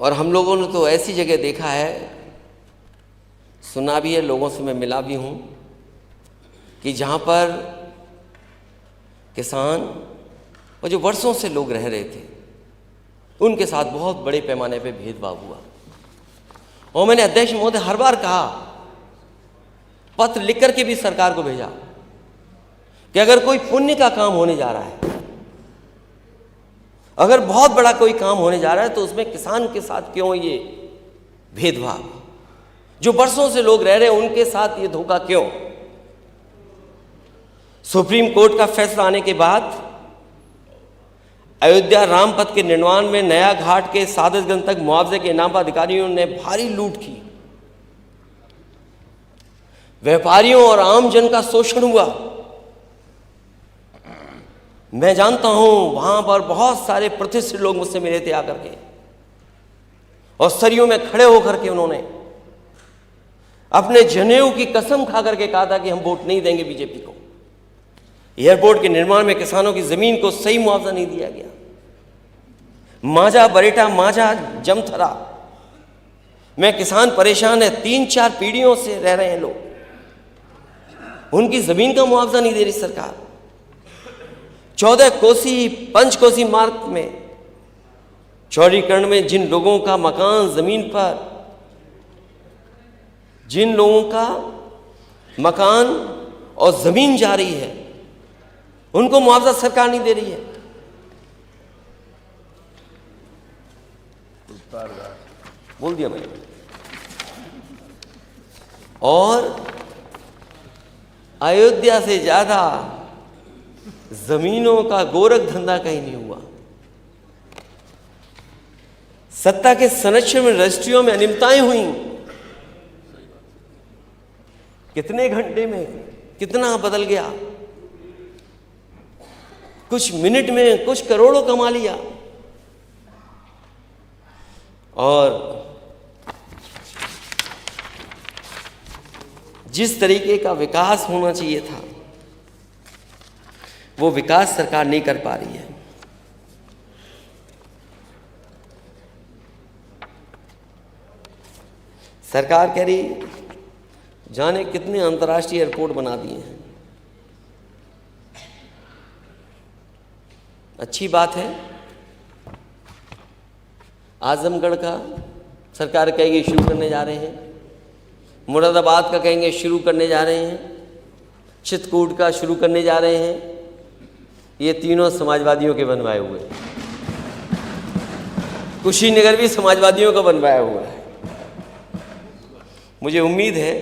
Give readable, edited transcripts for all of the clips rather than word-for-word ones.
और हम लोगों ने तो ऐसी जगह देखा है, सुना भी है, लोगों से मैं मिला भी हूँ कि जहाँ पर किसान और जो वर्षों से लोग रह रहे थे उनके साथ बहुत बड़े पैमाने पे भेदभाव हुआ। और मैंने अध्यक्ष महोदय हर बार कहा, पत्र लिख करके भी सरकार को भेजा कि अगर कोई पुण्य का काम होने जा रहा है, अगर बहुत बड़ा कोई काम होने जा रहा है, तो उसमें किसान के साथ क्यों ये भेदभाव? जो वर्षों से लोग रह रहे हैं उनके साथ ये धोखा क्यों? सुप्रीम कोर्ट का फैसला आने के बाद अयोध्या राम पथ के निर्माण में नया घाट के सादतगंज तक मुआवजे के नाम पर अधिकारियों ने भारी लूट की। व्यापारियों और आम जन का शोषण हुआ। मैं जानता हूं वहां पर बहुत सारे प्रतिष्ठित लोग मुझसे मिले थे आकर के, और सरियों में खड़े होकर के उन्होंने अपने जनेऊ की कसम खा करके कहा था कि हम वोट नहीं देंगे बीजेपी को। एयरपोर्ट के निर्माण में किसानों की जमीन को सही मुआवजा नहीं दिया गया। मांझा बरेटा मांझा जमथरा में किसान परेशान है, 3-4 पीढ़ियों से रह रहे हैं लोग, उनकी जमीन का मुआवजा नहीं दे रही सरकार। 14 कोसी पंचकोसी मार्ग में चौड़ीकरण में जिन लोगों का मकान जमीन पर, जिन लोगों का मकान और जमीन जा रही है, उनको मुआवजा सरकार नहीं दे रही है। बोल दिया मैंने। और अयोध्या से ज्यादा जमीनों का गोरख धंधा कहीं नहीं हुआ। सत्ता के संरक्षण में रजिस्ट्रियों में अनियमितताएं हुई। कितने घंटे में कितना बदल गया, कुछ मिनट में कुछ करोड़ों कमा लिया। और जिस तरीके का विकास होना चाहिए था वो विकास सरकार नहीं कर पा रही है। सरकार कह रही जाने कितने अंतर्राष्ट्रीय एयरपोर्ट बना दिए हैं। अच्छी बात है। आजमगढ़ का सरकार कहेगी शुरू करने जा रहे हैं, मुरादाबाद का कहेंगे शुरू करने जा रहे हैं, चित्रकूट का शुरू करने जा रहे हैं। ये तीनों समाजवादियों के बनवाए हुए हैं। कुशीनगर भी समाजवादियों का बनवाया हुआ है। मुझे उम्मीद है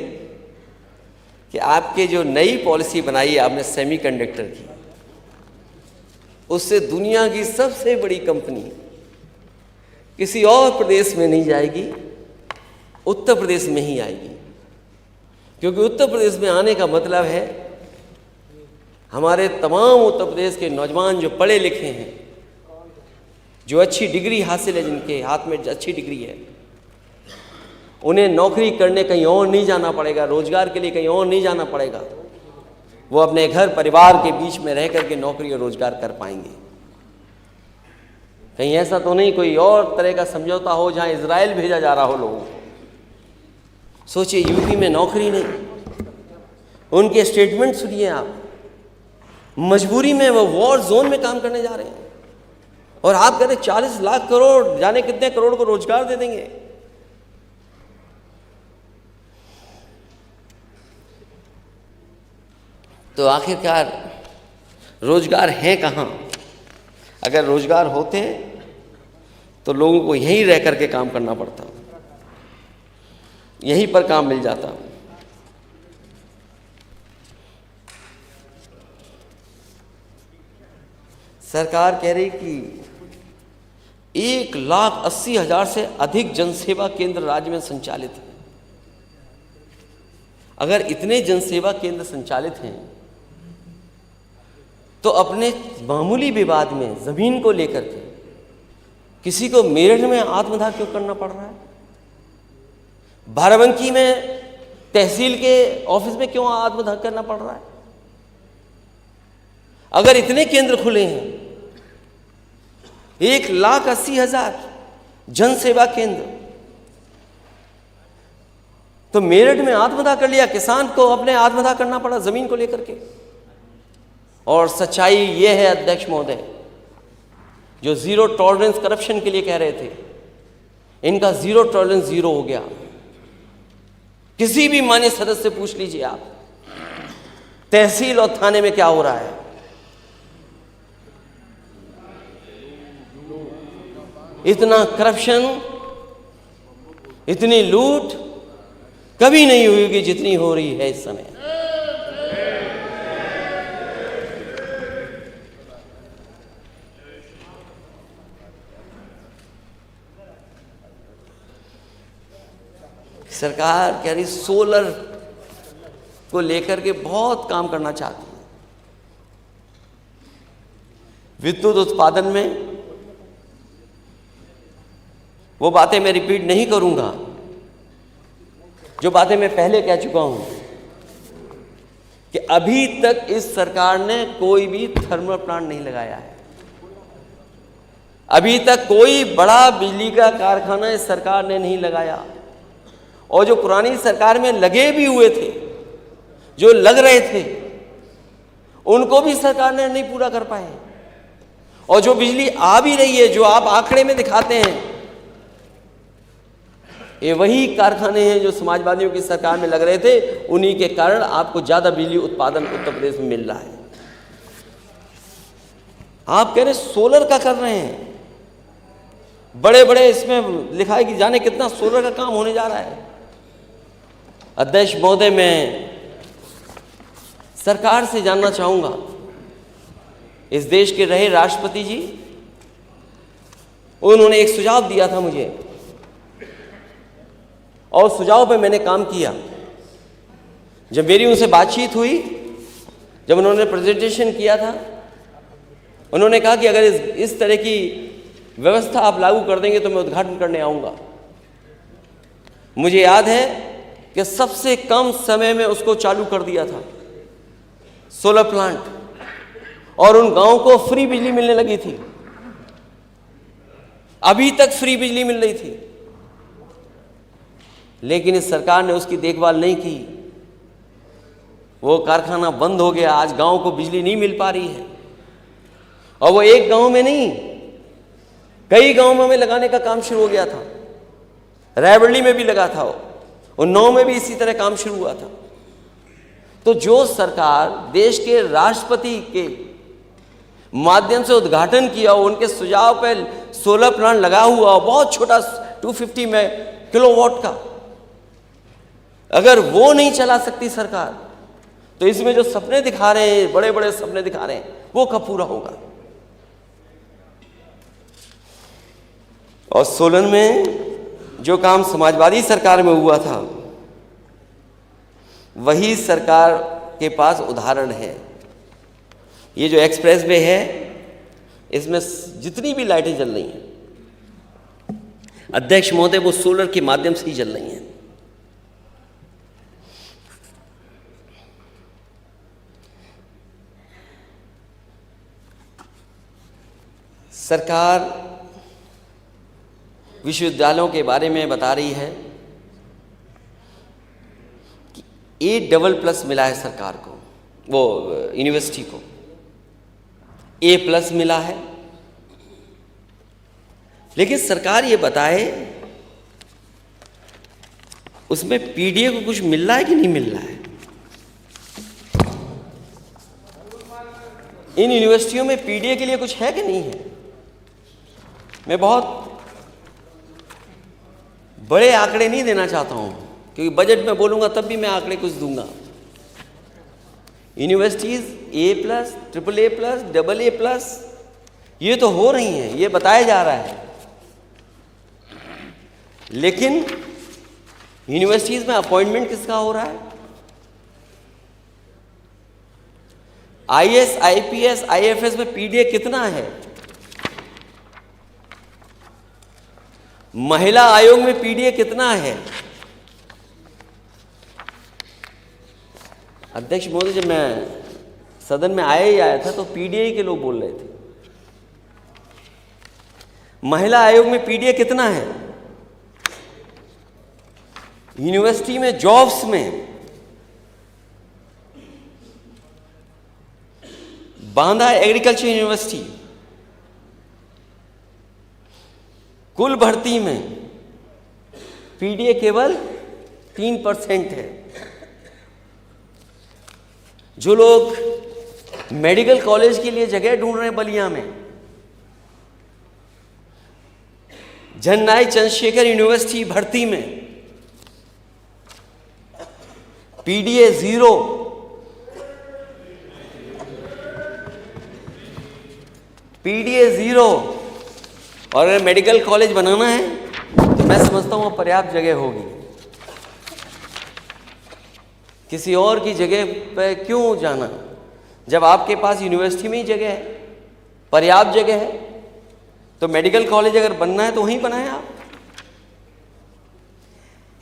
कि आपके जो नई पॉलिसी बनाई है आपने सेमीकंडक्टर की, उससे दुनिया की सबसे बड़ी कंपनी किसी और प्रदेश में नहीं जाएगी, उत्तर प्रदेश में ही आएगी। क्योंकि उत्तर प्रदेश में आने का मतलब है हमारे तमाम उत्तर प्रदेश के नौजवान जो पढ़े लिखे हैं, जो अच्छी डिग्री हासिल है, जिनके हाथ में अच्छी डिग्री है, उन्हें नौकरी करने कहीं और नहीं जाना पड़ेगा, रोजगार के लिए कहीं और नहीं जाना पड़ेगा। वो अपने घर परिवार के बीच में रह करके नौकरी और रोजगार कर पाएंगे। कहीं ऐसा तो नहीं कोई और तरह का समझौता हो जहां इजराइल भेजा जा रहा हो लोगों को। सोचिए यूपी में नौकरी नहीं, उनके स्टेटमेंट सुनिए आप, मजबूरी में वो वॉर जोन में काम करने जा रहे हैं, और आप कह रहे 40 लाख करोड़, जाने कितने करोड़ को रोजगार दे देंगे। तो आखिरकार रोजगार है कहाँ? अगर रोजगार होते तो लोगों को यहीं रह करके काम करना पड़ता, यहीं पर काम मिल जाता। सरकार कह रही कि 1,80,000 से अधिक जनसेवा केंद्र राज्य में संचालित हैं। अगर इतने जनसेवा केंद्र संचालित हैं तो अपने मामूली विवाद में जमीन को लेकर के किसी को मेरठ में आत्मदाह क्यों करना पड़ रहा है? बाराबंकी में तहसील के ऑफिस में क्यों आत्मदाह करना पड़ रहा है? अगर इतने केंद्र खुले हैं, 1,80,000 जन सेवा केंद्र। तो मेरठ में आत्मदाह कर लिया, किसान को अपने आत्मदाह करना पड़ा जमीन को लेकर के। और सच्चाई ये है अध्यक्ष महोदय, जो जीरो टॉलरेंस करप्शन के लिए कह रहे थे, इनका जीरो टॉलरेंस जीरो हो गया। किसी भी मान्य सदस्य से पूछ लीजिए आप, तहसील और थाने में क्या हो रहा है। इतना करप्शन, इतनी लूट कभी नहीं हुई होगी जितनी हो रही है इस समय। सरकार कह रही सोलर को लेकर के बहुत काम करना चाहती है। विद्युत उत्पादन में वो बातें मैं रिपीट नहीं करूंगा जो बातें मैं पहले कह चुका हूं कि अभी तक इस सरकार ने कोई भी थर्मल प्लांट नहीं लगाया है। अभी तक कोई बड़ा बिजली का कारखाना इस सरकार ने नहीं लगाया। और जो पुरानी सरकार में लगे भी हुए थे, जो लग रहे थे, उनको भी सरकार ने नहीं पूरा कर पाए। और जो बिजली आ भी रही है, जो आप आंकड़े में दिखाते हैं, ये वही कारखाने हैं जो समाजवादियों की सरकार में लग रहे थे। उन्हीं के कारण आपको ज्यादा बिजली उत्पादन उत्तर प्रदेश में मिल रहा है। आप कह रहे सोलर का कर रहे हैं, बड़े बड़े इसमें लिखा है कि जाने कितना सोलर का काम होने जा रहा है। अध्यक्ष महोदय, मैं सरकार से जानना चाहूंगा, इस देश के रहे राष्ट्रपति जी, उन्होंने एक सुझाव दिया था मुझे और सुझाव पे मैंने काम किया। जब मेरी उनसे बातचीत हुई, जब उन्होंने प्रेजेंटेशन किया था, उन्होंने कहा कि अगर इस तरह की व्यवस्था आप लागू कर देंगे तो मैं उद्घाटन करने आऊंगा। मुझे याद है कि सबसे कम समय में उसको चालू कर दिया था सोलर प्लांट, और उन गांवों को फ्री बिजली मिलने लगी थी। अभी तक फ्री बिजली मिल रही थी, लेकिन इस सरकार ने उसकी देखभाल नहीं की। वो कारखाना बंद हो गया। आज गांव को बिजली नहीं मिल पा रही है। और वो एक गांव में नहीं, कई गांवों में लगाने का काम शुरू हो गया था। रायबरेली में भी लगा था, उन्नाव में भी इसी तरह काम शुरू हुआ था। तो जो सरकार देश के राष्ट्रपति के माध्यम से उद्घाटन किया, उनके सुझाव पर सोलर प्लांट लगा हुआ, बहुत छोटा 250 किलोवाट का, अगर वो नहीं चला सकती सरकार, तो इसमें जो सपने दिखा रहे हैं, बड़े बड़े सपने दिखा रहे हैं, वो कब पूरा होगा। और सोलन में जो काम समाजवादी सरकार में हुआ था, वही सरकार के पास उदाहरण है। ये जो एक्सप्रेस वे है, इसमें जितनी भी लाइटें जल रही हैं अध्यक्ष महोदय, वो सोलर के माध्यम से ही जल रही हैं। सरकार विश्वविद्यालयों के बारे में बता रही है कि A++ मिला है सरकार को, वो यूनिवर्सिटी को A+ मिला है। लेकिन सरकार ये बताए उसमें PDA को कुछ मिल रहा है कि नहीं मिल रहा है। इन यूनिवर्सिटियों में PDA के लिए कुछ है कि नहीं है। मैं बहुत बड़े आंकड़े नहीं देना चाहता हूं, क्योंकि बजट में बोलूंगा तब भी मैं आंकड़े कुछ दूंगा। यूनिवर्सिटीज A+, AAA+, AA+, ये तो हो रही हैं, ये बताया जा रहा है। लेकिन यूनिवर्सिटीज में अपॉइंटमेंट किसका हो रहा है। IAS, IPS, IFS में PDA कितना है। महिला आयोग में PDA कितना है। अध्यक्ष महोदय, जब मैं सदन में आया ही आया था तो PDA के लोग बोल रहे थे। महिला आयोग में पीडीए कितना है? यूनिवर्सिटी में जॉब्स में बांदा एग्रीकल्चर यूनिवर्सिटी कुल भर्ती में पीडीए केवल 3% है। जो लोग मेडिकल कॉलेज के लिए जगह ढूंढ रहे हैं बलिया में, जननायक चंद्रशेखर यूनिवर्सिटी भर्ती में पीडीए 0, पीडीए 0। और अगर मेडिकल कॉलेज बनाना है तो मैं समझता हूँ पर्याप्त जगह होगी। किसी और की जगह पे क्यों जाना जब आपके पास यूनिवर्सिटी में ही जगह है, पर्याप्त जगह है। तो मेडिकल कॉलेज अगर बनना है तो वहीं बनाएं आप।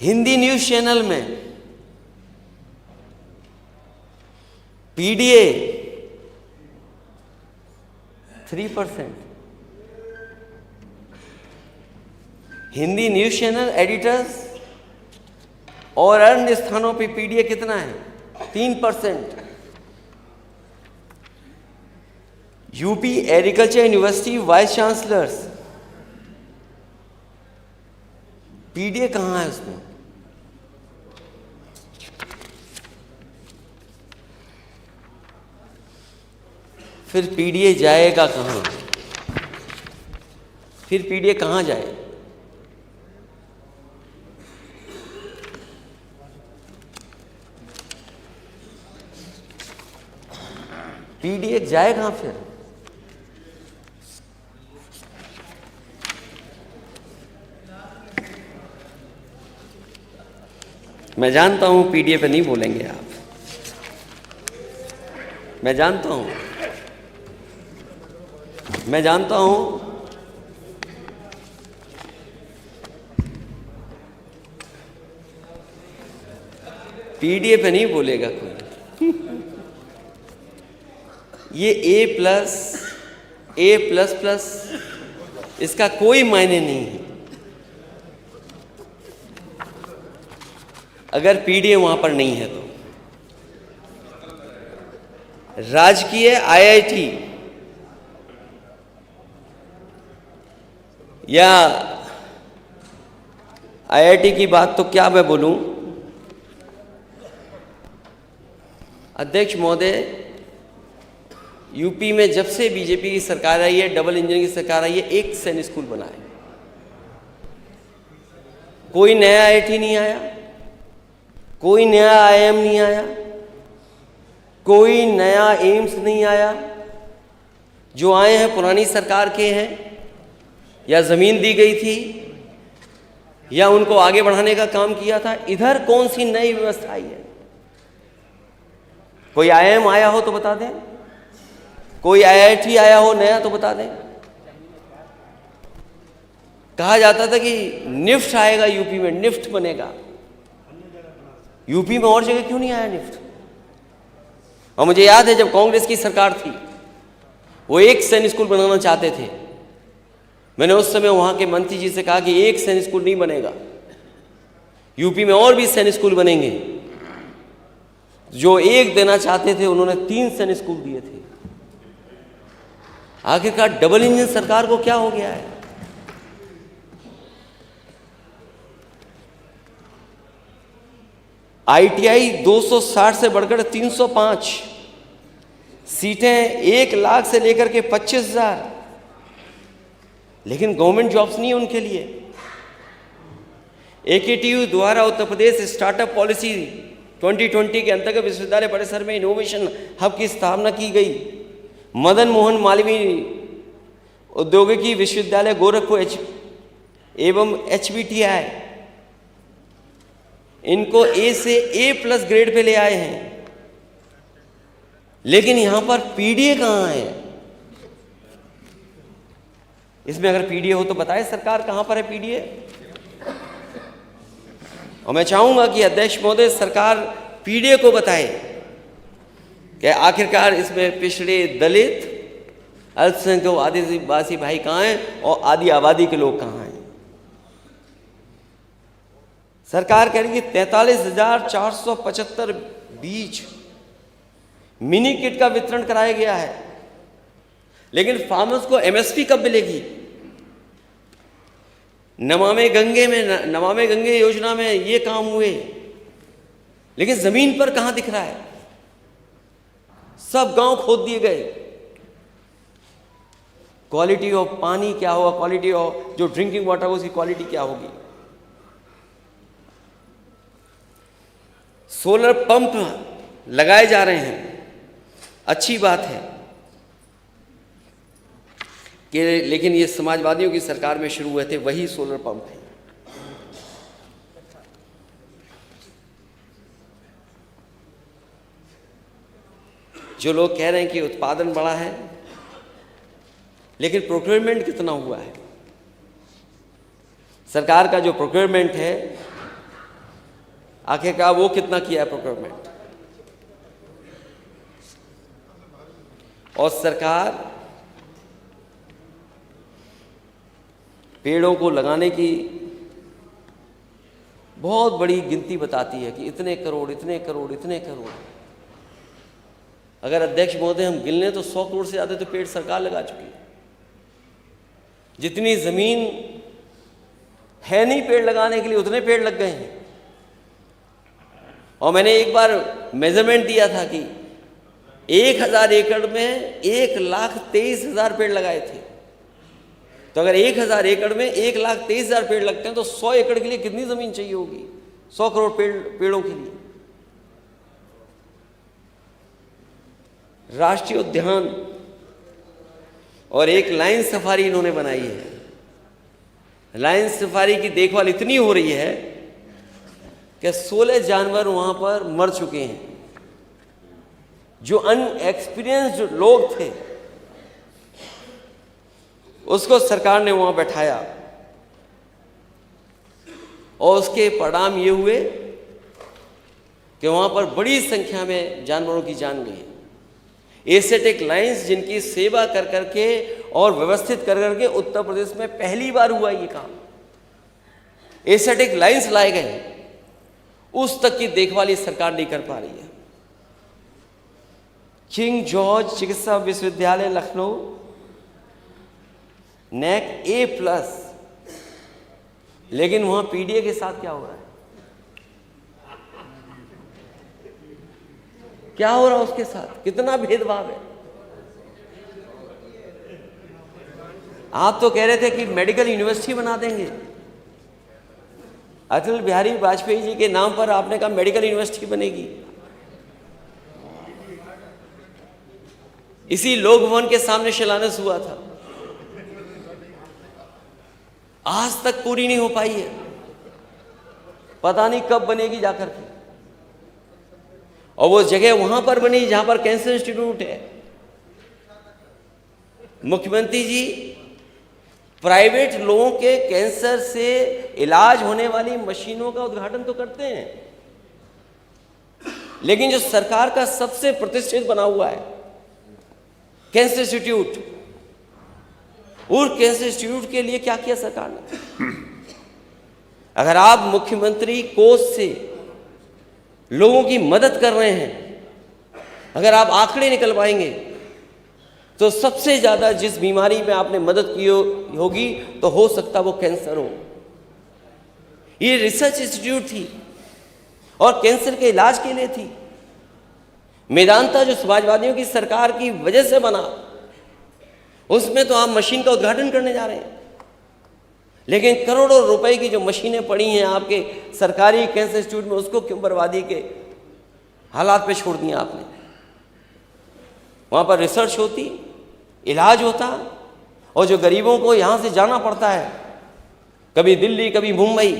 हिंदी न्यूज चैनल में PDA 3%। Hindi news channel editors और अन्य स्थानों पे पीडीए कितना है? 3%। UP agriculture university vice chancellors PDA कहाँ है उसमें? फिर पीडीए जाएगा कहाँ? फिर पीडीए कहाँ जाए? पीडीए जाए कहाँ फिर? मैं जानता हूं पीडीए पे नहीं बोलेंगे आप, मैं जानता हूं, मैं जानता हूं। पीडीए पे नहीं बोलेगा कोई। ये A+, इसका कोई मायने नहीं है अगर पीडीए वहां पर नहीं है तो। राजकीय आईआईटी या आईआईटी की बात तो क्या मैं बोलूं। अध्यक्ष महोदय, यूपी में जब से बीजेपी की सरकार आई है, डबल इंजन की सरकार आई है, एक सैनिक स्कूल बना है। कोई नया आईआईटी नहीं आया, कोई नया आईएम नहीं आया, कोई नया एम्स नहीं आया। जो आए हैं पुरानी सरकार के हैं, या जमीन दी गई थी या उनको आगे बढ़ाने का काम किया था। इधर कौन सी नई व्यवस्था आई है? कोई आईएम आया हो तो बता दें, कोई आईआईटी आया हो नया तो बता दें। कहा जाता था कि निफ्ट आएगा यूपी में, निफ्ट बनेगा। यूपी में और जगह क्यों नहीं आया निफ्ट? और मुझे याद है जब कांग्रेस की सरकार थी, वो एक सैनिक स्कूल बनाना चाहते थे। मैंने उस समय वहां के मंत्री जी से कहा कि एक सैनिक स्कूल नहीं बनेगा, यूपी में और भी सैनिक स्कूल बनेंगे। जो एक देना चाहते थे उन्होंने 3 सैनिक स्कूल दिए थे। आखिरकार डबल इंजन सरकार को क्या हो गया है? आईटीआई 260 से बढ़कर 305 सीटें, 1 लाख से लेकर के 25,000, लेकिन गवर्नमेंट जॉब्स नहीं है उनके लिए। एकेटीयू द्वारा उत्तर प्रदेश स्टार्टअप पॉलिसी 2020 के अंतर्गत विश्वविद्यालय परिसर में इनोवेशन हब की स्थापना की गई। मदन मोहन मालवीय औद्योगिकी विश्वविद्यालय गोरखपुर एवं HBTI इनको A से A+ ग्रेड पे ले आए हैं। लेकिन यहां पर पीडीए कहां है? इसमें अगर पीडीए हो तो बताए सरकार कहां पर है पीडीए। और मैं चाहूंगा कि अध्यक्ष महोदय सरकार पीडीए को बताए कि आखिरकार इसमें पिछड़े, दलित अल्पसंख्यक आदिवासी भाई कहाँ हैं और आदि आबादी के लोग कहाँ हैं। सरकार कह रही है 43,475 बीज मिनी किट का वितरण कराया गया है, लेकिन फार्मर्स को एमएसपी कब मिलेगी? नमामि गंगे योजना में ये काम हुए, लेकिन जमीन पर कहां दिख रहा है? सब गांव खोद दिए गए। क्वालिटी ऑफ पानी क्या होगा, क्वालिटी ऑफ जो ड्रिंकिंग वाटर उसकी क्वालिटी क्या होगी? सोलर पंप लगाए जा रहे हैं, अच्छी बात है कि, लेकिन ये समाजवादियों की सरकार में शुरू हुए थे वही सोलर पंप है। जो लोग कह रहे हैं कि उत्पादन बढ़ा है, लेकिन प्रोक्योरमेंट कितना हुआ है? सरकार का जो प्रोक्योरमेंट है आखिरकार वो कितना किया है प्रोक्योरमेंट? और सरकार पेड़ों को लगाने की बहुत बड़ी गिनती बताती है कि इतने करोड़, इतने करोड़, इतने करोड़। अगर अध्यक्ष महोदय हम गिन लें तो 100 करोड़ से ज़्यादा तो पेड़ सरकार लगा चुकी है। जितनी जमीन है नहीं पेड़ लगाने के लिए, उतने पेड़ लग गए हैं। और मैंने एक बार मेजरमेंट दिया था कि 1000 एकड़ में 1,23,000 पेड़ लगाए थे। तो अगर 1000 एकड़ में 1,23,000 पेड़ लगते हैं तो 100 एकड़ के लिए कितनी जमीन चाहिए होगी? 100 करोड़ पेड़ों के लिए। राष्ट्रीय उद्यान और एक लायन सफारी इन्होंने बनाई है। लायन सफारी की देखभाल इतनी हो रही है कि 16 जानवर वहां पर मर चुके हैं। जो अनएक्सपीरियंस्ड लोग थे उसको सरकार ने वहां बैठाया और उसके परिणाम ये हुए कि वहां पर बड़ी संख्या में जानवरों की जान गई। एस्थेटिक लाइन्स जिनकी सेवा कर करके और व्यवस्थित कर करके उत्तर प्रदेश में पहली बार हुआ ये काम। एस्थेटिक लाइन्स लाए गए, उस तक की देखभाल ये सरकार नहीं कर पा रही है। किंग जॉर्ज चिकित्सा विश्वविद्यालय लखनऊ नैक A+, लेकिन वहां पीडीए के साथ क्या हो रहा है? क्या हो रहा है उसके साथ? कितना भेदभाव है। आप तो कह रहे थे कि मेडिकल यूनिवर्सिटी बना देंगे। अटल बिहारी वाजपेयी जी के नाम पर आपने कहा मेडिकल यूनिवर्सिटी बनेगी। इसी लोक भवन के सामने शिलान्यास हुआ था, आज तक पूरी नहीं हो पाई है। पता नहीं कब बनेगी जाकर के। और वो जगह वहां पर बनी जहां पर कैंसर इंस्टीट्यूट है। मुख्यमंत्री जी प्राइवेट लोगों के कैंसर से इलाज होने वाली मशीनों का उद्घाटन तो करते हैं, लेकिन जो सरकार का सबसे प्रतिष्ठित बना हुआ है कैंसर इंस्टीट्यूट, और कैंसर इंस्टीट्यूट के लिए क्या किया सरकार ने? अगर आप मुख्यमंत्री कोष से लोगों की मदद कर रहे हैं, अगर आप आंकड़े निकलवाएंगे तो सबसे ज्यादा जिस बीमारी में आपने मदद की होगी तो हो सकता वो कैंसर हो। ये रिसर्च इंस्टीट्यूट थी और कैंसर के इलाज के लिए थी। मेदांता जो समाजवादियों की सरकार की वजह से बना, उसमें तो आप मशीन का उद्घाटन करने जा रहे हैं, लेकिन करोड़ों रुपए की जो मशीनें पड़ी हैं आपके सरकारी कैंसर इंस्टीट्यूट में, उसको क्यों बर्बादी के हालात पे छोड़ दिया आपने? वहां पर रिसर्च होती, इलाज होता, और जो गरीबों को यहां से जाना पड़ता है, कभी दिल्ली कभी मुंबई,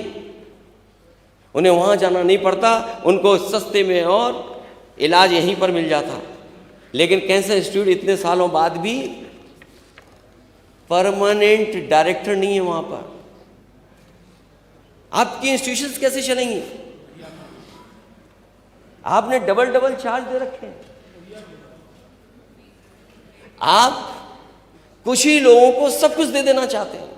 उन्हें वहां जाना नहीं पड़ता, उनको सस्ते में और इलाज यहीं पर मिल जाता। लेकिन कैंसर इंस्टीट्यूट इतने सालों बाद भी परमानेंट डायरेक्टर नहीं है वहां पर। आपकी इंस्टीट्यूशंस कैसे चलेंगी? आपने डबल चार्ज दे रखे हैं। आप कुछ ही लोगों को सब कुछ दे देना चाहते हैं।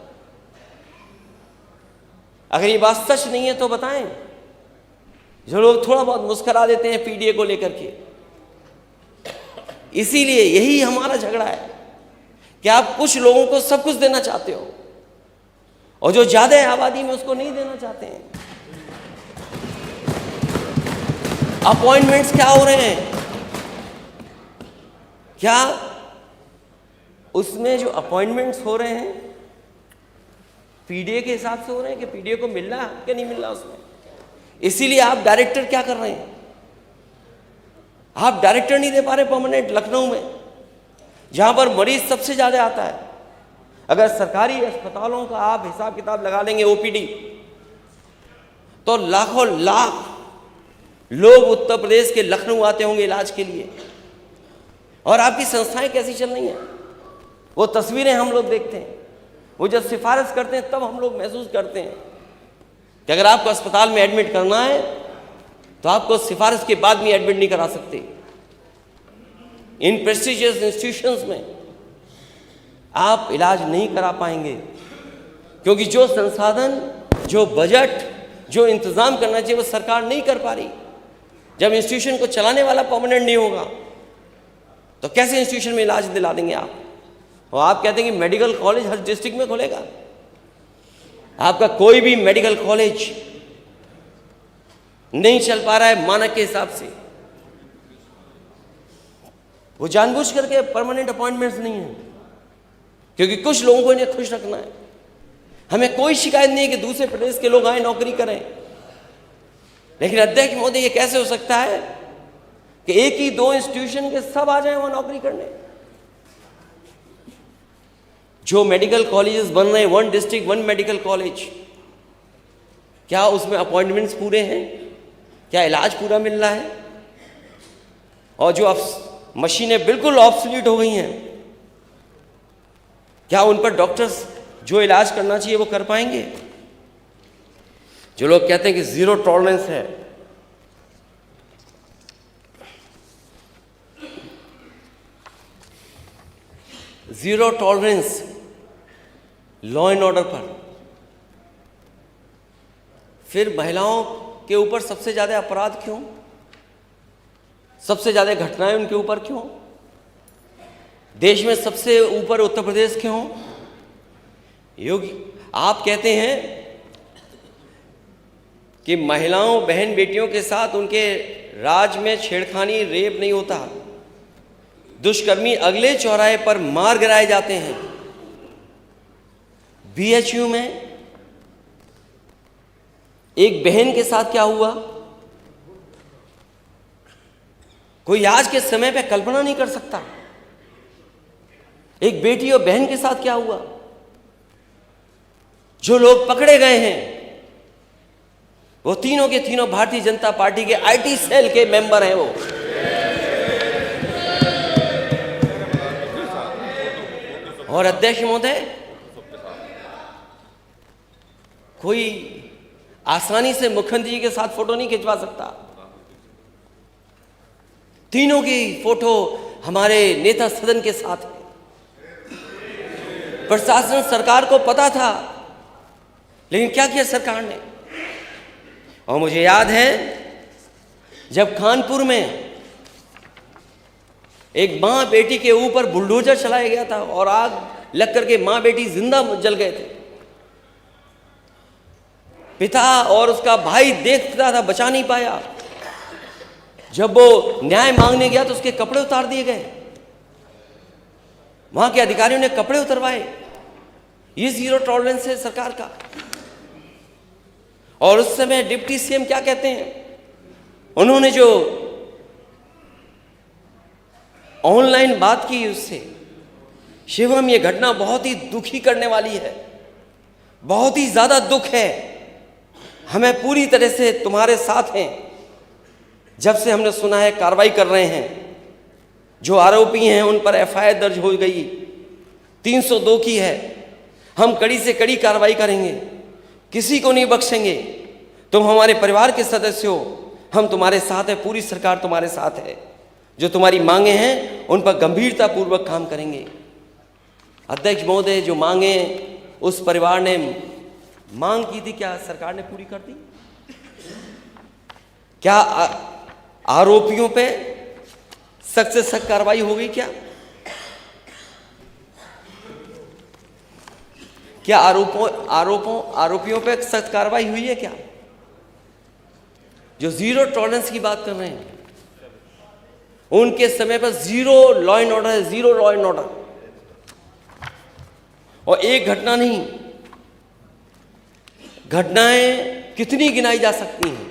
अगर ये बात सच नहीं है तो बताएं। जो लोग थोड़ा बहुत मुस्कुरा देते हैं पीडीए को लेकर के, इसीलिए यही हमारा झगड़ा है कि आप कुछ लोगों को सब कुछ देना चाहते हो और जो ज्यादा आबादी में उसको नहीं देना चाहते हैं। अपॉइंटमेंट्स क्या हो रहे हैं? क्या उसमें जो अपॉइंटमेंट्स हो रहे हैं पीडीए के हिसाब से हो रहे हैं कि पीडीए को मिल रहा है क्या नहीं मिल रहा उसमें? इसीलिए आप डायरेक्टर क्या कर रहे हैं? आप डायरेक्टर नहीं दे पा रहे परमानेंट लखनऊ में, जहां पर मरीज सबसे ज्यादा आता है। अगर सरकारी अस्पतालों का आप हिसाब किताब लगा लेंगे ओपीडी, तो लाखों लाख लोग उत्तर प्रदेश के लखनऊ आते होंगे इलाज के लिए। और आपकी संस्थाएं कैसी चल रही हैं वो तस्वीरें हम लोग देखते हैं। वो जब सिफारिश करते हैं तब हम लोग महसूस करते हैं कि अगर आपको अस्पताल में एडमिट करना है तो आपको सिफारिश के बाद भी एडमिट नहीं करा सकते। इन प्रेस्टिजियस इंस्टीट्यूशंस में आप इलाज नहीं करा पाएंगे, क्योंकि जो संसाधन, जो बजट, जो इंतजाम करना चाहिए वो सरकार नहीं कर पा रही। जब इंस्टीट्यूशन को चलाने वाला परमानेंट नहीं होगा तो कैसे इंस्टीट्यूशन में इलाज दिला देंगे आप? और आप कहते हैं कि मेडिकल कॉलेज हर डिस्ट्रिक्ट में खुलेगा। आपका कोई भी मेडिकल कॉलेज नहीं चल पा रहा है मानक के हिसाब से। वो जानबूझ करके परमानेंट अपॉइंटमेंट्स नहीं है, क्योंकि कुछ लोगों को इन्हें खुश रखना है। हमें कोई शिकायत नहीं है कि दूसरे प्रदेश के लोग आए नौकरी करें, लेकिन अध्यक्ष महोदय ये कैसे हो सकता है कि एक ही दो इंस्टीट्यूशन के सब आ जाएं वहां नौकरी करने? जो मेडिकल कॉलेजेस बन रहे हैं, one district one medical college, क्या उसमें अपॉइंटमेंट्स पूरे हैं? क्या इलाज पूरा मिल रहा है? और जो अब मशीनें बिल्कुल ऑब्सोलीट हो गई हैं, क्या उन पर डॉक्टर्स जो इलाज करना चाहिए वो कर पाएंगे? जो लोग कहते हैं कि जीरो टॉलरेंस है, zero tolerance law and order पर, फिर महिलाओं के ऊपर सबसे ज्यादा अपराध क्यों? सबसे ज्यादा घटनाएं उनके ऊपर क्यों? देश में सबसे ऊपर उत्तर प्रदेश क्यों? योगी, आप कहते हैं कि महिलाओं बहन बेटियों के साथ उनके राज में छेड़खानी, रेप नहीं होता, दुष्कर्मी अगले चौराहे पर मार गिराए जाते हैं। बीएचयू में एक बहन के साथ क्या हुआ, कोई आज के समय पे कल्पना नहीं कर सकता। एक बेटी और बहन के साथ क्या हुआ। जो लोग पकड़े गए हैं वो तीनों के तीनों भारतीय जनता पार्टी के आईटी सेल के मेंबर हैं। वो और अध्यक्ष महोदय, कोई आसानी से मुख्यमंत्री जी के साथ फोटो नहीं खिंचवा सकता। तीनों की फोटो हमारे नेता सदन के साथ है। प्रशासन सरकार को पता था, लेकिन क्या किया सरकार ने? और मुझे याद है जब कानपुर में एक मां बेटी के ऊपर बुलडोजर चलाया गया था और आग लग करके मां बेटी जिंदा जल गए थे। पिता और उसका भाई देखता था, बचा नहीं पाया। जब वो न्याय मांगने गया तो उसके कपड़े उतार दिए गए। वहां के अधिकारियों ने कपड़े उतरवाए। ये जीरो टॉलरेंस है सरकार का। और उस समय डिप्टी सीएम क्या कहते हैं? उन्होंने जो ऑनलाइन बात की उससे, शिवम ये घटना बहुत ही दुखी करने वाली है, बहुत ही ज्यादा दुख है। हमें पूरी तरह से तुम्हारे साथ हैं। जब से हमने सुना है कार्रवाई कर रहे हैं, जो आरोपी हैं उन पर एफआईआर दर्ज हो गई, 302 की है। हम कड़ी से कड़ी कार्रवाई करेंगे, किसी को नहीं बख्शेंगे। तुम हमारे परिवार के सदस्य हो, हम तुम्हारे साथ हैं, पूरी सरकार तुम्हारे साथ है। जो तुम्हारी मांगे हैं उन पर गंभीरता पूर्वक काम करेंगे। अध्यक्ष महोदय, जो मांगे उस परिवार ने मांग की थी, क्या सरकार ने पूरी कर दी? क्या आरोपियों पे सख्त से सख्त कार्रवाई हो गई? क्या आरोपियों पे सख्त कार्रवाई हुई है? क्या जो जीरो टॉलरेंस की बात कर रहे हैं, उनके समय पर जीरो लॉ एंड ऑर्डर है, जीरो लॉ एंड ऑर्डर। और एक घटना नहीं, घटनाएं कितनी गिनाई जा सकती हैं।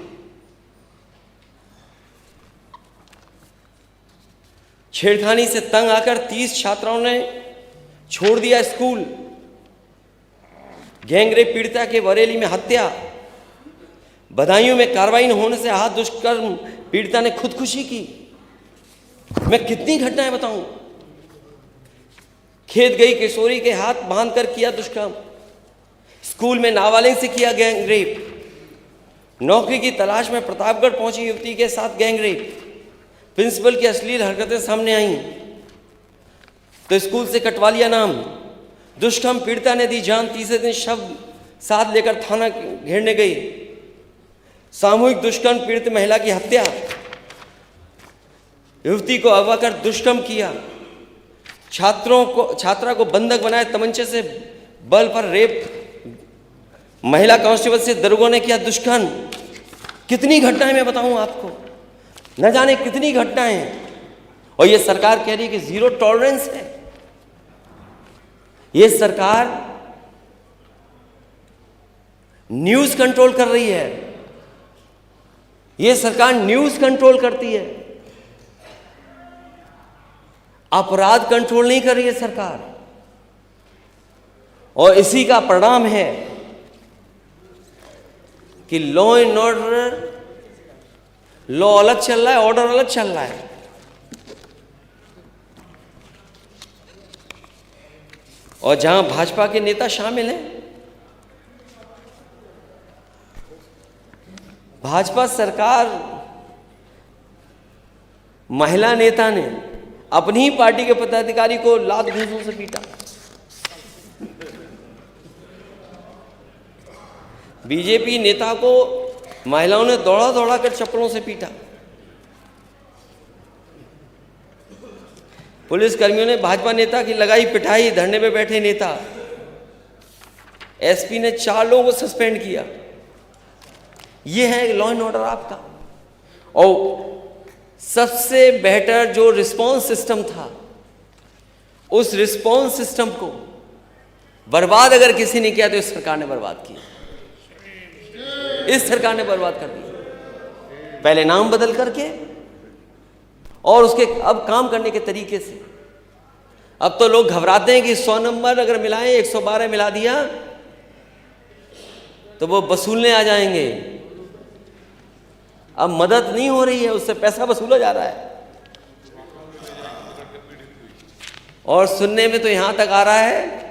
छेड़खानी से तंग आकर 30 छात्राओं ने छोड़ दिया स्कूल। गैंगरेप पीड़िता के बरेली में हत्या। बदायूं में कार्रवाई न होने से आहत दुष्कर्म पीड़िता ने खुदकुशी की। मैं कितनी घटनाएं बताऊं। खेत गई किशोरी के हाथ बांधकर किया दुष्कर्म। स्कूल में नाबालिग से किया गैंगरेप। नौकरी की तलाश में प्रतापगढ़ पहुंची युवती के साथ गैंगरेप। प्रिंसिपल की अश्लील हरकतें सामने आईं तो स्कूल से कटवा लिया नाम। दुष्कर्म पीड़िता ने दी जान। तीसरे दिन शव साथ लेकर थाना घेरने गई। सामूहिक दुष्कर्म पीड़ित महिला की हत्या। युवती को अगवा कर दुष्कर्म किया। छात्रा को बंधक बनाए तमंचे से बल पर रेप। महिला कांस्टेबल से दरोगा ने किया दुष्कर्म। कितनी घटनाएं मैं बताऊं आपको, न जाने कितनी घटनाएं हैं। और ये सरकार कह रही है कि जीरो टॉलरेंस है। ये सरकार न्यूज कंट्रोल कर रही है। ये सरकार न्यूज कंट्रोल करती है, अपराध कंट्रोल नहीं कर रही है सरकार। और इसी का परिणाम है कि लॉ एंड ऑर्डर, लॉ अलग चल रहा है, ऑर्डर अलग चल रहा है। और जहां भाजपा के नेता शामिल हैं, भाजपा सरकार, महिला नेता ने अपनी ही पार्टी के पदाधिकारी को लात घूंसों से पीटा। बीजेपी नेता को महिलाओं ने दौड़ा दौड़ा कर चप्पलों से पीटा। पुलिस कर्मियों ने भाजपा नेता की लगाई पिटाई। धरने में बैठे नेता। एसपी ने 4 लोगों को सस्पेंड किया। यह है लॉ एंड ऑर्डर आपका। और सबसे बेहतर जो रिस्पॉन्स सिस्टम था, उस रिस्पॉन्स सिस्टम को बर्बाद अगर किसी ने किया तो इस सरकार ने बर्बाद किया। इस सरकार ने बर्बाद कर दिया, पहले नाम बदल करके और उसके अब काम करने के तरीके से। अब तो लोग घबराते हैं कि 100 नंबर अगर मिलाएं, 112 मिला दिया तो वो वसूलने आ जाएंगे। अब मदद नहीं हो रही है, उससे पैसा वसूला जा रहा है। और सुनने में तो यहां तक आ रहा है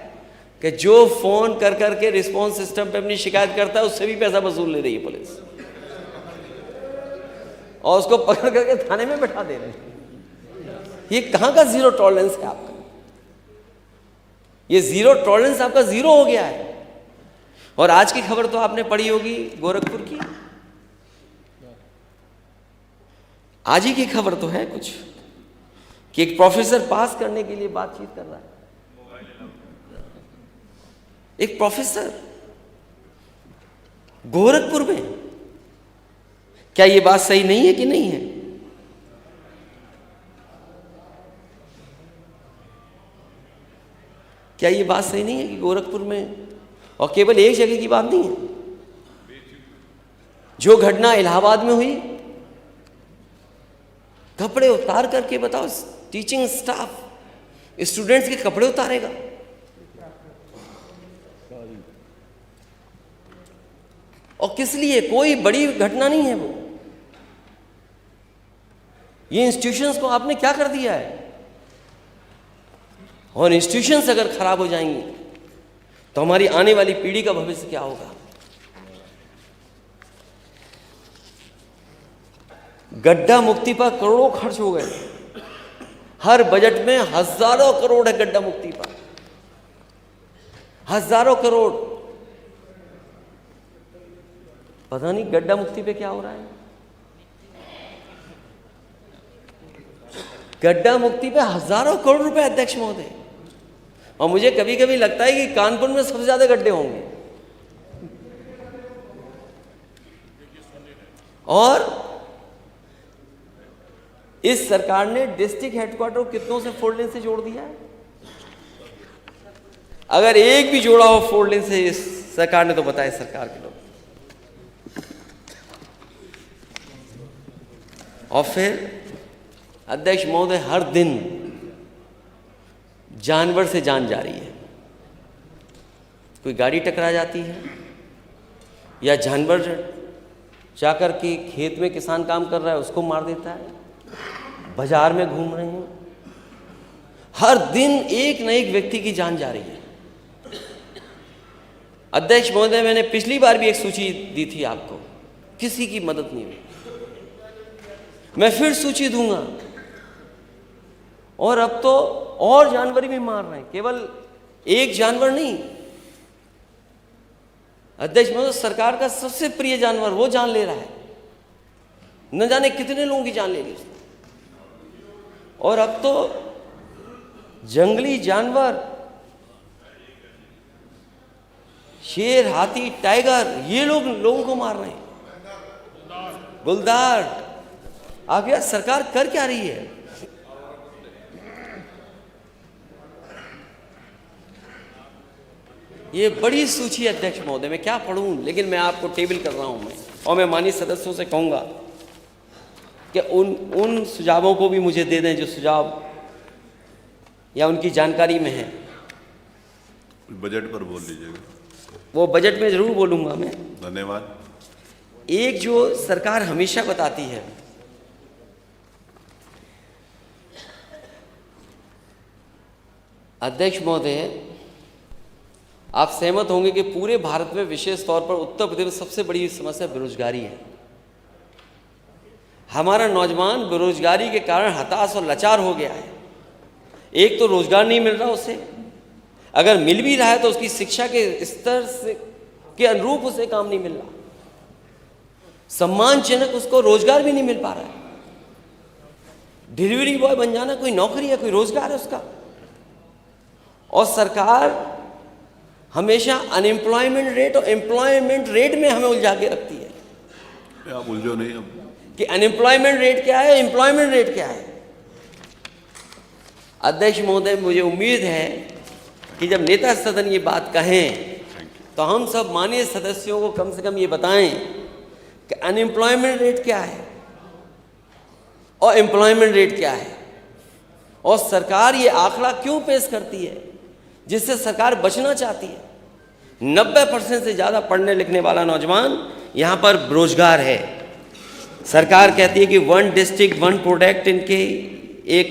कि जो फोन कर करके रिस्पॉन्स सिस्टम पे अपनी शिकायत करता है, उससे भी पैसा वसूल ले रही है पुलिस, और उसको पकड़ करके थाने में बैठा दे रहे हैं। ये कहां का जीरो टॉलरेंस है आपका? ये जीरो टॉलरेंस आपका जीरो हो गया है। और आज की खबर तो आपने पढ़ी होगी गोरखपुर की। आज ही की खबर तो है कुछ कि एक प्रोफेसर पास करने के लिए बातचीत कर रहा है। एक प्रोफेसर गोरखपुर में। क्या ये बात सही नहीं है कि नहीं है? क्या ये बात सही नहीं है कि गोरखपुर में, और केवल एक जगह की बात नहीं है, जो घटना इलाहाबाद में हुई, कपड़े उतार करके बताओ, टीचिंग स्टाफ स्टूडेंट्स के कपड़े उतारेगा? और किस लिए? कोई बड़ी घटना नहीं है वो। ये इंस्टीट्यूशंस को आपने क्या कर दिया है? और इंस्टीट्यूशंस अगर खराब हो जाएंगी तो हमारी आने वाली पीढ़ी का भविष्य क्या होगा? गड्ढा मुक्ति पर करोड़ों खर्च हो गए। हर बजट में हजारों करोड़ है गड्ढा मुक्ति पर। हजारों करोड़। पता नहीं गड्ढा मुक्ति पे क्या हो रहा है। गड्ढा मुक्ति पे हजारों करोड़ रुपए अध्यक्ष महोदय। और मुझे कभी कभी लगता है कि कानपुर में सबसे ज्यादा गड्ढे होंगे। और इस सरकार ने डिस्ट्रिक्ट हेडक्वार्टर को कितनों से 4 लेन से जोड़ दिया है। अगर एक भी जोड़ा हो 4 लेन से इस सरकार ने तो बताए सरकार के लोग। और फिर अध्यक्ष महोदय हर दिन जानवर से जान जा रही है। कोई गाड़ी टकरा जाती है या जानवर जाकर के खेत में किसान काम कर रहा है उसको मार देता है, बाजार में घूम रहे हैं। हर दिन एक न एक व्यक्ति की जान जा रही है। अध्यक्ष महोदय, मैंने पिछली बार भी एक सूची दी थी आपको, किसी की मदद नहीं हुई। मैं फिर सूची दूंगा। और अब तो और जानवर भी मार रहे हैं, केवल एक जानवर नहीं। अध्यक्ष महोदय, सरकार का सबसे प्रिय जानवर वो जान ले रहा है। न जाने कितने लोगों की जान ले ली उसने। और अब तो जंगली जानवर, शेर, हाथी, टाइगर, ये लोगों को मार रहे हैं। गुलदार। आगे सरकार कर क्या रही है? ये बड़ी सूची अध्यक्ष महोदय, मैं क्या पढ़ूं, लेकिन मैं आपको टेबल कर रहा हूं मैं। और मैं माननीय सदस्यों से कहूंगा कि उन सुझावों को भी मुझे दे दें जो सुझाव या उनकी जानकारी में है। बजट पर बोल लीजिएगा। वो बजट में जरूर बोलूंगा मैं। धन्यवाद। एक जो सरकार हमेशा बताती है, अध्यक्ष महोदय, आप सहमत होंगे कि पूरे भारत में विशेष तौर पर उत्तर प्रदेश में सबसे बड़ी समस्या बेरोजगारी है। हमारा नौजवान बेरोजगारी के कारण हताश और लाचार हो गया है। एक तो रोजगार नहीं मिल रहा उसे, अगर मिल भी रहा है तो उसकी शिक्षा के स्तर से के अनुरूप उसे काम नहीं मिल रहा, सम्मानजनक उसको रोजगार भी नहीं मिल पा रहा है। डिलीवरी बॉय बन जाना कोई नौकरी है, कोई रोजगार है उसका। और सरकार हमेशा अनएम्प्लॉयमेंट रेट और एम्प्लॉयमेंट रेट में हमें उलझा के रखती है। आप उलझो नहीं अब कि अनएम्प्लॉयमेंट रेट क्या है, एम्प्लॉयमेंट रेट क्या है। अध्यक्ष महोदय, मुझे उम्मीद है कि जब नेता सदन ये बात कहें तो हम सब माननीय सदस्यों को कम से कम ये बताएं कि अनएम्प्लॉयमेंट रेट क्या है और एम्प्लॉयमेंट रेट क्या है। और सरकार ये आंकड़ा क्यों पेश करती है, जिससे सरकार बचना चाहती है। 90% से ज़्यादा पढ़ने लिखने वाला नौजवान यहाँ पर बेरोजगार है। सरकार कहती है कि 1 डिस्ट्रिक्ट 1 प्रोडक्ट इनके एक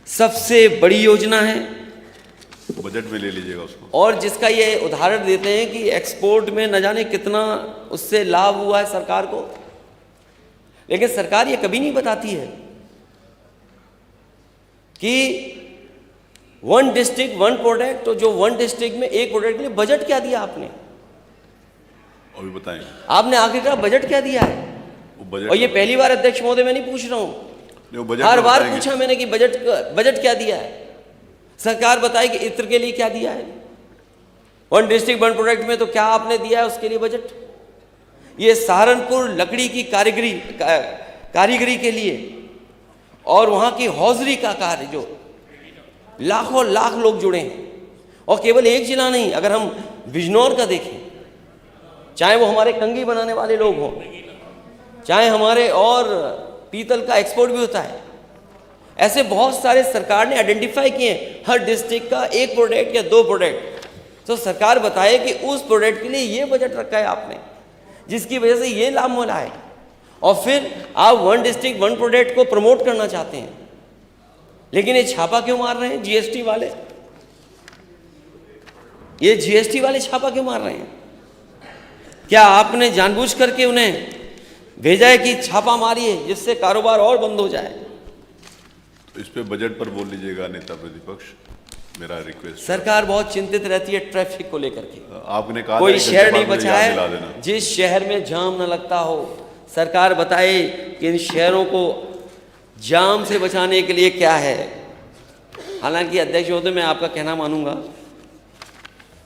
सबसे बड़ी योजना है। बजट में ले लीजिएगा उसको। और जिसका ये उदाहरण देते हैं कि एक्सपोर्ट में न जाने कितना उससे लाभ हुआ है सरकार को। लेकिन सरकार ये कभी नहीं बताती है कि 1 डिस्ट्रिक्ट 1 प्रोडक्ट, तो जो 1 डिस्ट्रिक्ट में एक प्रोडक्ट के लिए बजट क्या दिया आपने, अभी बताएं। आपने आखिरकार बजट क्या दिया है? और ये पहली बार अध्यक्ष महोदय मैं नहीं पूछ रहा हूं, हर बार पूछा मैंने कि बजट क्या दिया है। सरकार बताए कि इत्र के लिए क्या दिया है। 1 डिस्ट्रिक्ट 1 प्रोडक्ट में तो क्या आपने दिया है उसके लिए बजट। ये सहारनपुर लकड़ी की कारीगरी के लिए और वहां की हौजरी का कार्य, जो लाखों लाख लोग जुड़े हैं। और केवल एक जिला नहीं, अगर हम बिजनौर का देखें, चाहे वो हमारे कंघी बनाने वाले लोग हों, चाहे हमारे और पीतल का एक्सपोर्ट भी होता है, ऐसे बहुत सारे सरकार ने आइडेंटिफाई किए हैं। हर डिस्ट्रिक्ट का एक प्रोडक्ट या 2 प्रोडक्ट, तो सरकार बताए कि उस प्रोडक्ट के लिए ये बजट रखा है आपने, जिसकी वजह से ये लाभ मिला है। और फिर आप 1 डिस्ट्रिक्ट 1 प्रोडक्ट को प्रमोट करना चाहते हैं, लेकिन ये छापा क्यों मार रहे हैं जीएसटी वाले? ये जीएसटी वाले छापा क्यों मार रहे हैं? क्या आपने जानबूझ करके उन्हें भेजा है कि छापा मारिए जिससे कारोबार और बंद हो जाए? तो इस पे बजट पर बोल लीजिएगा नेता प्रतिपक्ष। मेरा रिक्वेस्ट। सरकार बहुत चिंतित रहती है ट्रैफिक को लेकर के। आपने कहा कोई था शहर नहीं मुझे बचा याद दिला है देना। जिस शहर में जाम न लगता हो। सरकार बताए कि इन शहरों को जाम से बचाने के लिए क्या है। हालांकि अध्यक्ष महोदय, मैं आपका कहना मानूंगा,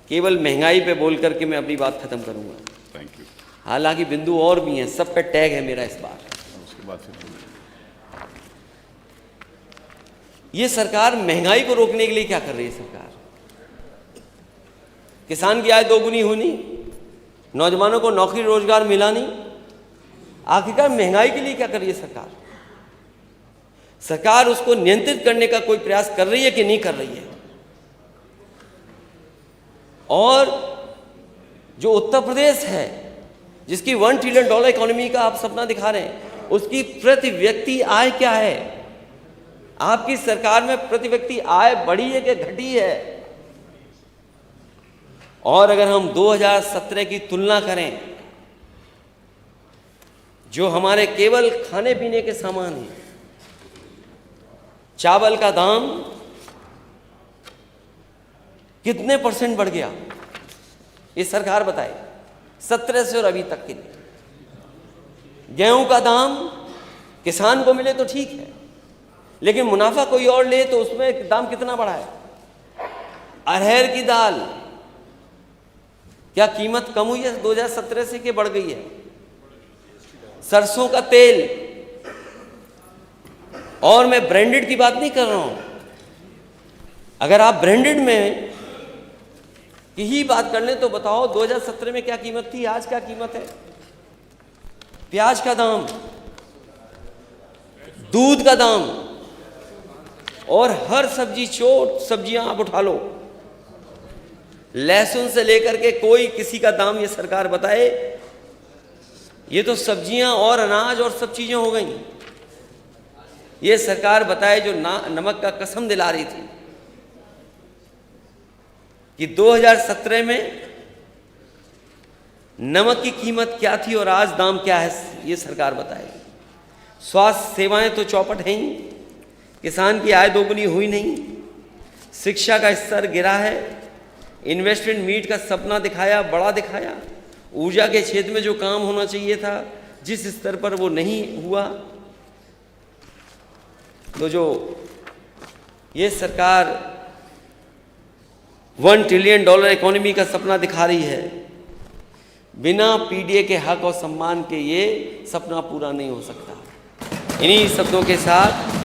केवल महंगाई पे बोल करके मैं अपनी बात खत्म करूंगा। Thank you. हालांकि बिंदु और भी हैं, सब पे टैग है मेरा इस बार। उसके बाद फिर ये सरकार महंगाई को रोकने के लिए क्या कर रही है? सरकार किसान की आय दोगुनी होनी, नौजवानों को नौकरी रोजगार मिला नहीं, आखिरकार महंगाई के लिए क्या कर रही है सरकार? सरकार उसको नियंत्रित करने का कोई प्रयास कर रही है कि नहीं कर रही है? और जो उत्तर प्रदेश है, जिसकी $1 ट्रिलियन इकोनॉमी का आप सपना दिखा रहे हैं, उसकी प्रति व्यक्ति आय क्या है? आपकी सरकार में प्रति व्यक्ति आय बढ़ी है कि घटी है? और अगर हम 2017 की तुलना करें, जो हमारे केवल खाने पीने के सामान हैं, चावल का दाम कितने % बढ़ गया, ये सरकार बताए 17 से और अभी तक के लिए। गेहूं का दाम किसान को मिले तो ठीक है, लेकिन मुनाफा कोई और ले तो उसमें दाम कितना बढ़ा है? अरहर की दाल, क्या कीमत कम हुई है 2017 से कि बढ़ गई है? सरसों का तेल, और मैं ब्रांडेड की बात नहीं कर रहा हूं। अगर आप ब्रांडेड में की ही बात कर लें तो बताओ 2017 में क्या कीमत थी, आज क्या कीमत है? प्याज का दाम, दूध का दाम, और हर सब्जी, सब्जियां आप उठा लो, लहसुन से लेकर के कोई किसी का दाम ये सरकार बताए। ये तो सब्जियां और अनाज और सब चीजें हो गई। ये सरकार बताए जो नमक का कसम दिला रही थी कि 2017 में नमक की कीमत क्या थी और आज दाम क्या है, ये सरकार बताएगी। स्वास्थ्य सेवाएं तो चौपट हैं ही, किसान की आय दोगुनी हुई नहीं, शिक्षा का स्तर गिरा है, इन्वेस्टमेंट मीट का सपना दिखाया, बड़ा दिखाया, ऊर्जा के क्षेत्र में जो काम होना चाहिए था जिस स्तर पर वो नहीं हुआ। तो जो ये सरकार $1 ट्रिलियन इकोनॉमी का सपना दिखा रही है, बिना पीडीए के हक और सम्मान के ये सपना पूरा नहीं हो सकता। इन्हीं शब्दों के साथ